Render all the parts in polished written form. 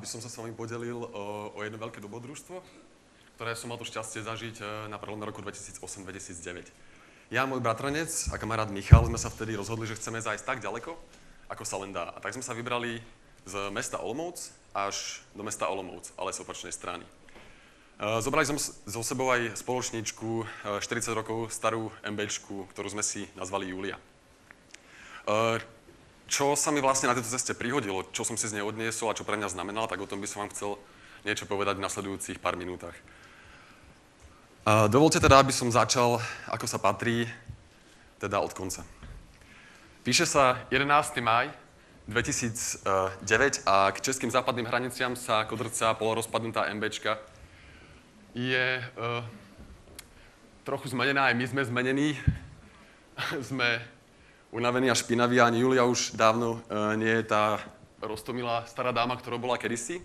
by som sa s vami podelil o jedno veľké dobrodružstvo, ktoré som mal to šťastie zažiť na prelome roku 2008-2009. Ja a môj bratranec a kamarát Michal sme sa vtedy rozhodli, že chceme zájsť tak ďaleko, ako sa len dá. A tak sme sa vybrali z mesta Olomouc až do mesta Olomouc, ale z opačnej strany. Zobrali sme so sebou aj spoločníčku, 40 rokov starú MBčku, ktorú sme si nazvali Julia. Čo sa mi vlastne na tejto ceste prihodilo, čo som si z nej odniesol a čo pre mňa znamenalo, tak o tom by som vám chcel niečo povedať v nasledujúcich pár minútach. Dovolte teda, aby som začal, ako sa patrí, teda od konca. Píše sa 11. máj 2009 a k českým západným hraniciam sa kodrcá polorozpadnutá MBčka. Je trochu zmenená, aj my sme zmenení. Sme unavení a špinaví, ani Julia už dávno nie je tá roztomilá stará dáma, ktorá bola kedysi.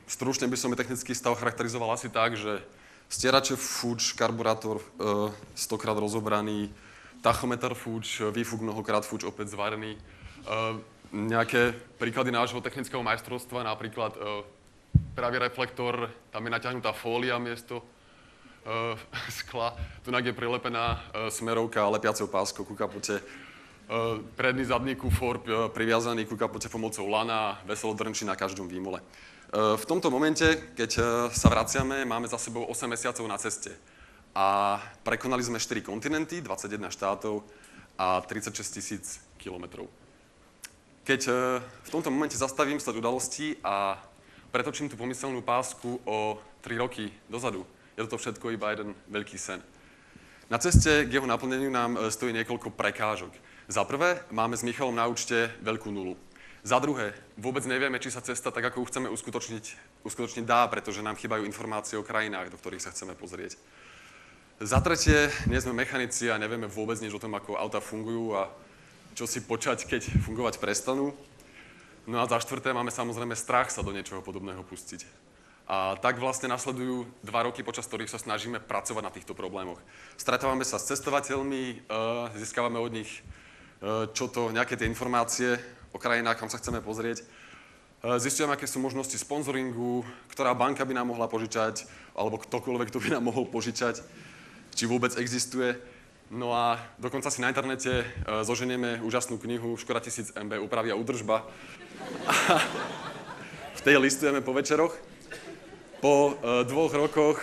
Stručne by som technický stav charakterizoval asi tak, že stierače fuč, karburátor 100-krát rozobraný, tachometer fuč, výfuk mnohokrát fuč, opäť zvarený. Nejaké príklady nášho technického majstrovstva, napríklad pravý reflektor, tam je natiahnutá fólia miesto skla, tunak je prilepená smerovka lepiacou páskou ku kapote, predný zadný kufor priviazaný ku kapote pomocou lana, veselo drnčí na každom výmole. V tomto momente, keď sa vraciame, máme za sebou 8 mesiacov na ceste a prekonali sme 4 kontinenty, 21 štátov a 36 000 kilometrov. Keď v tomto momente zastavím sled udalostí a pretočím tú pomyselnú pásku o 3 roky dozadu, je to všetko iba jeden veľký sen. Na ceste k jeho naplneniu nám stojí niekoľko prekážok. Za prvé, máme s Michalom na účte veľkú nulu. Za druhé, vôbec nevieme, či sa cesta tak, ako ju chceme uskutočniť dá, pretože nám chýbajú informácie o krajinách, do ktorých sa chceme pozrieť. Za tretie, nie sme mechanici a nevieme vôbec nič o tom, ako autá fungujú a čo si počať, keď fungovať prestanú. No a za štvrté, máme samozrejme strach sa do niečoho podobného pustiť. A tak vlastne nasledujú 2 roky, počas ktorých sa snažíme pracovať na týchto problémoch. Stretávame sa s cestovateľmi, získavame od nich nejaké tie informácie o krajinách, kam sa chceme pozrieť. Zisťujeme, aké sú možnosti sponzoringu, ktorá banka by nám mohla požičať, alebo ktokoľvek, kto by nám mohol požičať, či vôbec existuje. No a dokonca si na internete zoženieme úžasnú knihu Škoda 1000 MB úpravy a údržba. V tej listujeme po večeroch. Po 2 rokoch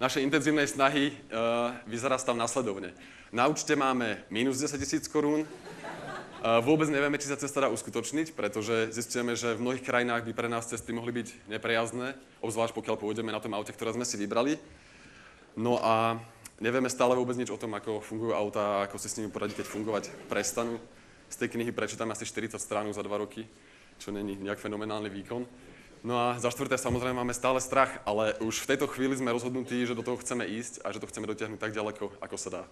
našej intenzívnej snahy vyzerá stav nasledovne. Na účte máme minus 10 000 korún. Vôbec nevieme, či sa cesta dá uskutočniť, pretože zistujeme, že v mnohých krajinách by pre nás cesty mohli byť neprejazdné, obzvlášť pokiaľ pôjdeme na tom aute, ktoré sme si vybrali. No a nevieme stále vôbec nič o tom, ako fungujú autá a ako si s nimi poradiť, keď fungovať prestanú. Z tej knihy prečítame asi 40 strán za 2 roky, čo není nejak fenomenálny výkon. No a za štvrté, samozrejme, máme stále strach, ale už v tejto chvíli sme rozhodnutí, že do toho chceme ísť a že to chceme dotiahnuť tak ďaleko, ako sa dá.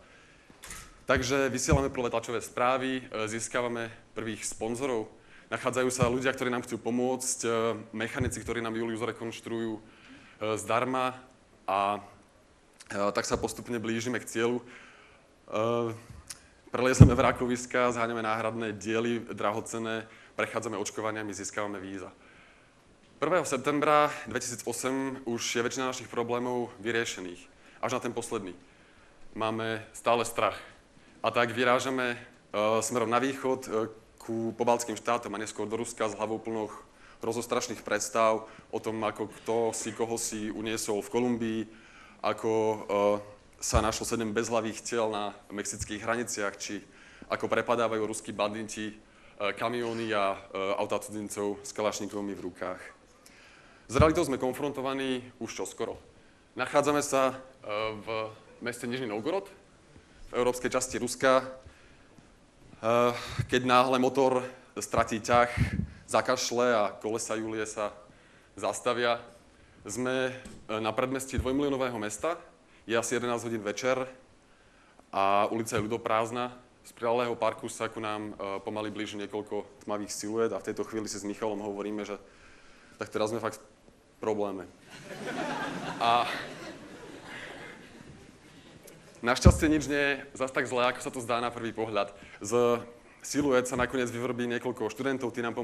Takže vysielame prvé tlačové správy, získavame prvých sponzorov, nachádzajú sa ľudia, ktorí nám chcú pomôcť, mechanici, ktorí nám Juliu zrekonštruujú zdarma a tak sa postupne blížime k cieľu. Preliezeme vrakoviska, zháňame náhradné diely drahocenné, prechádzame očkovaniami, získavame víza. 1. septembra 2008 už je väčšina našich problémov vyriešených. Až na ten posledný. Máme stále strach. A tak vyrážame smerom na východ ku pobaltským štátom a neskôr do Ruska s hlavou plnou rozostrašných predstav o tom, ako kto si koho si uniesol v Kolumbii, ako sa našlo 7 bezhlavých tiel na mexických hraniciach, či ako prepadávajú ruskí banditi kamióny a autá cudzincov s kalašníkovmi v rukách. S realitou sme konfrontovaní už čoskoro. Nachádzame sa v meste Nižný Novgorod, v európskej časti Ruska. Keď náhle motor stratí ťah, zakašle a kolesa Julie sa zastavia, sme na predmestí 2-miliónového mesta. Je asi 11 hodín večer a ulica je ľudoprázdna. Z priľahlého parku sa ku nám pomaly blíži niekoľko tmavých siluét a v tejto chvíli si s Michalom hovoríme, že tak teraz sme fakt v probléme. A našťastie nič nie je zas tak zlé, ako sa to zdá na prvý pohľad. Z siluet sa nakoniec vyvrbí niekoľko študentov, tí nám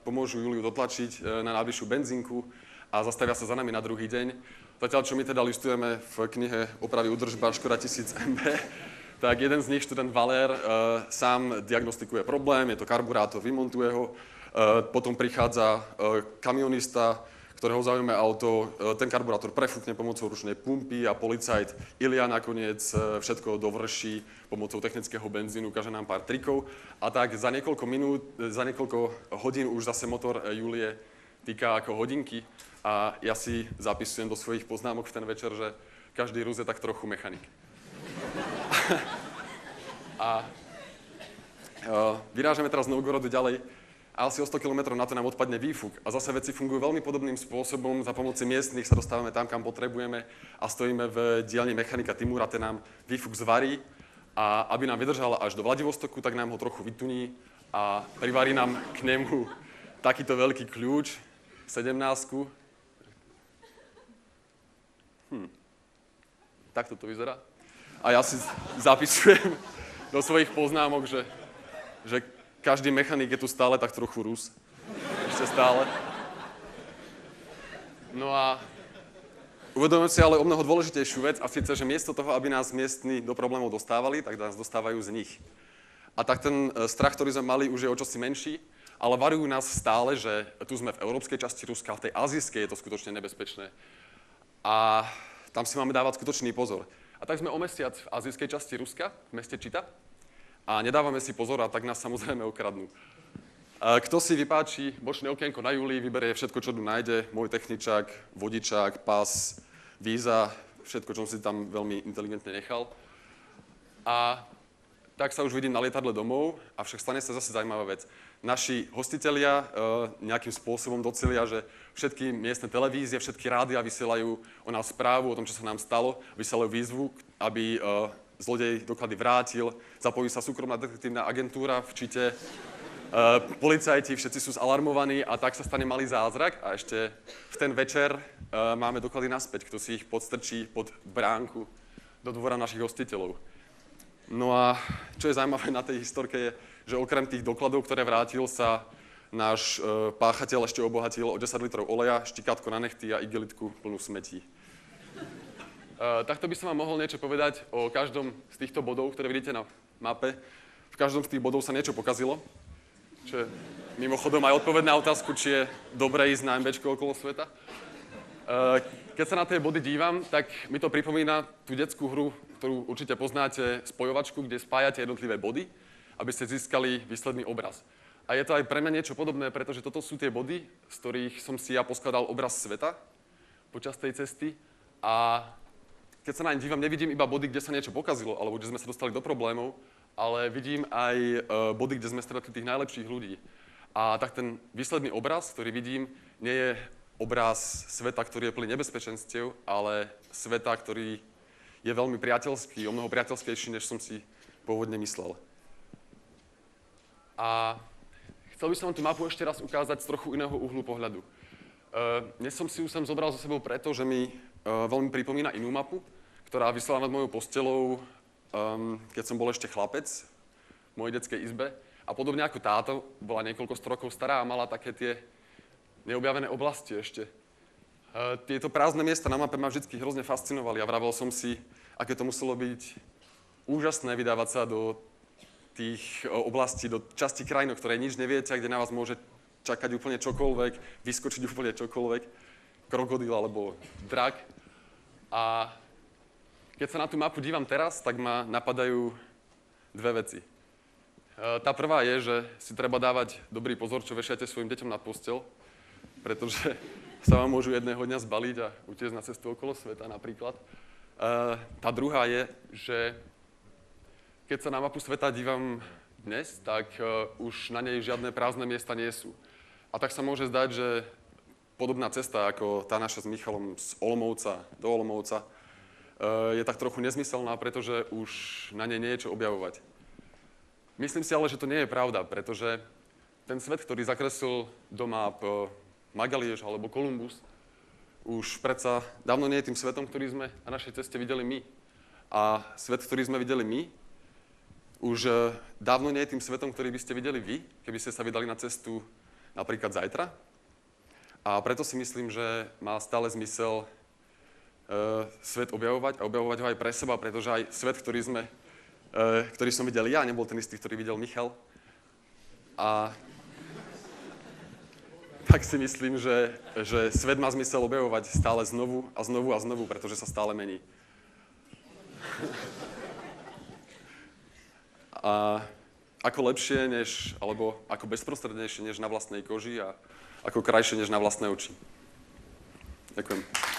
pomôžu Juliu dotlačiť na najbližšiu benzínku a zastavia sa za nami na druhý deň. Zatiaľ, čo my teda listujeme v knihe Opravy údržba Škoda 1000 MB, tak jeden z nich, študent Valér, sám diagnostikuje problém, je to karburátor, vymontuje ho, potom prichádza kamionista, ktorého zaujíma auto, ten karburátor prefúkne pomocou ručnej pumpy a policajt Ilia nakoniec všetko dovrší pomocou technického benzínu, ukáže nám pár trikov a tak za niekoľko hodín už zase motor Julie týka ako hodinky a ja si zapisujem do svojich poznámok v ten večer, že každý Rus je tak trochu mechanik. A vyrážame teraz z Novgorodu ďalej a asi o 100 km na to nám odpadne výfuk. A zase veci fungujú veľmi podobným spôsobom. Za pomoci miestnych sa dostávame tam, kam potrebujeme a stojíme v dielni mechanika Timura, ten nám výfuk zvarí a aby nám vydržal až do Vladivostoku, tak nám ho trochu vytuní a privarí nám k nemu takýto veľký kľúč, 17. Takto to vyzerá. A ja si zapisujem do svojich poznámok, že každý mechanik je tu stále tak trochu Rus. Ešte stále. No a uvedomujem si ale o mnoho dôležitejšiu vec, a síce, že miesto toho, aby nás miestni do problémov dostávali, tak nás dostávajú z nich. A tak ten strach, ktorý sme mali, už je o čosi menší, ale varujú nás stále, že tu sme v európskej časti Ruska, v tej azijskej je to skutočne nebezpečné. A tam si máme dávať skutočný pozor. A tak sme o mesiac v azijskej časti Ruska, v meste Čita, a nedávame si pozor a tak nás samozrejme okradnú. Kto si vypáči bočné okienko na Julii, vyberie všetko, čo tu nájde, môj techničák, vodičák, pas, víza, všetko, čo som si tam veľmi inteligentne nechal. A tak sa už vidím na lietadle domov, avšak stane sa zase zaujímavá vec. Naši hostitelia nejakým spôsobom docelia, že všetky miestne televízie, všetky rádia vysielajú o nás správu, o tom, čo sa nám stalo, vysielajú výzvu, aby zlodej doklady vrátil, zapojí sa súkromná detektívna agentúra v Čite, policajti, všetci sú zalarmovaní a tak sa stane malý zázrak a ešte v ten večer máme doklady naspäť, kto si ich podstrčí pod bránku do dvora našich hostiteľov. No a čo je zaujímavé na tej historke je, že okrem tých dokladov, ktoré vrátil, sa náš páchateľ ešte obohatil o 10 litrov oleja, štikátko na nechty a igelitku plnú smetí. Takto by som vám mohol niečo povedať o každom z týchto bodov, ktoré vidíte na mape. V každom z tých bodov sa niečo pokazilo, čo je mimochodom aj odpoveď na otázku, či je dobré ísť na MBčko okolo sveta. Keď sa na tie body dívam, tak mi to pripomína tú detskú hru, ktorú určite poznáte, spojovačku, kde spájate jednotlivé body, aby ste získali výsledný obraz. A je to aj pre mňa niečo podobné, pretože toto sú tie body, z ktorých som si ja poskladal obraz sveta počas tej cesty. A keď sa naň dívam, nevidím iba body, kde sa niečo pokazilo, alebo kde sme sa dostali do problémov, ale vidím aj body, kde sme stretli tých najlepších ľudí. A tak ten výsledný obraz, ktorý vidím, nie je obraz sveta, ktorý je plný nebezpečenstiev, ale sveta, ktorý je veľmi priateľský, o mnoho priateľskejší, než som si pôvodne myslel. A chcel by som vám tú mapu ešte raz ukázať z trochu iného uhlu pohľadu. Dnes som si ju sem zobral so sebou preto, že mi veľmi pripomína inú mapu, ktorá visela nad mojou postelou, keď som bol ešte chlapec v mojej detskej izbe. A podobne ako táto, bola niekoľko rokov stará a mala také tie neobjavené oblasti ešte. Tieto prázdne miesta na mape ma vždy hrozne fascinovali a vravel som si, aké to muselo byť úžasné vydávať sa do tých oblastí, do časti krajín, o ktorej nič neviete a kde na vás môže čakať úplne čokoľvek, vyskočiť úplne čokoľvek, krokodil alebo drak. A keď sa na tú mapu dívam teraz, tak ma napadajú dve veci. Tá prvá je, že si treba dávať dobrý pozor, čo vešiate svojim deťom na posteľ, pretože sa vám môžu jedného dňa zbaliť a utiecť na cestu okolo sveta napríklad. Tá druhá je, že keď sa na mapu sveta dívam dnes, tak už na nej žiadne prázdne miesta nie sú. A tak sa môže zdať, že podobná cesta ako tá naša s Michalom z Olomouca do Olomouca je tak trochu nezmyselná, pretože už na nej nie je čo objavovať. Myslím si ale, že to nie je pravda, pretože ten svet, ktorý zakreslil do map Magaliež alebo Kolumbus, už predsa dávno nie je tým svetom, ktorý sme na našej ceste videli my. A svet, ktorý sme videli my, už dávno nie je tým svetom, ktorý by ste videli vy, keby ste sa vydali na cestu napríklad zajtra. A preto si myslím, že má stále zmysel svet objavovať a objavovať ho aj pre seba, pretože aj svet, ktorý som videl ja, nebol ten istý, ktorý videl Michal. A tak si myslím, že svet má zmysel objavovať stále znovu a znovu a znovu, pretože sa stále mení. A ako lepšie, alebo ako bezprostrednejšie, než na vlastnej koži a ako krajšie, než na vlastné oči. Ďakujem.